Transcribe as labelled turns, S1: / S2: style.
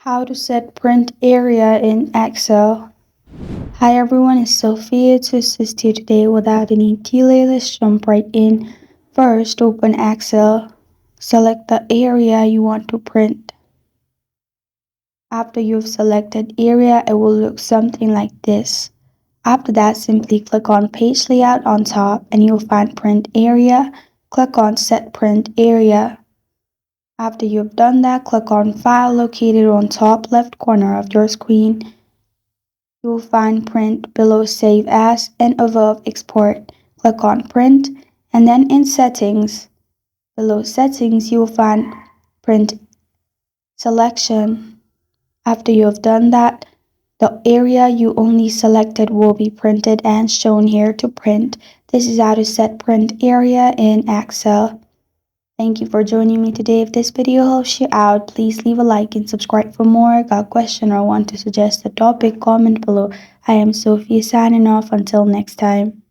S1: How to set print area in Excel. Hi everyone, it's Sophia to assist you today. Without any delay, let's jump right in. First, open Excel. Select the area you want to print. After you've selected area, it will look something like this. After that, simply click on Page Layout on top and you'll find Print Area. Click on Set Print Area. After you've done that, click on File located on top left corner of your screen. You will find Print below Save As and above Export. Click on Print and then in Settings. Below Settings, you will find Print Selection. After you have done that, the area you only selected will be printed and shown here to print. This is how to set print area in Excel. Thank you for joining me today. If this video helps you out, please leave a like and subscribe for more. Got a question or want to suggest a topic, comment below. I am Sophia signing off. Until next time.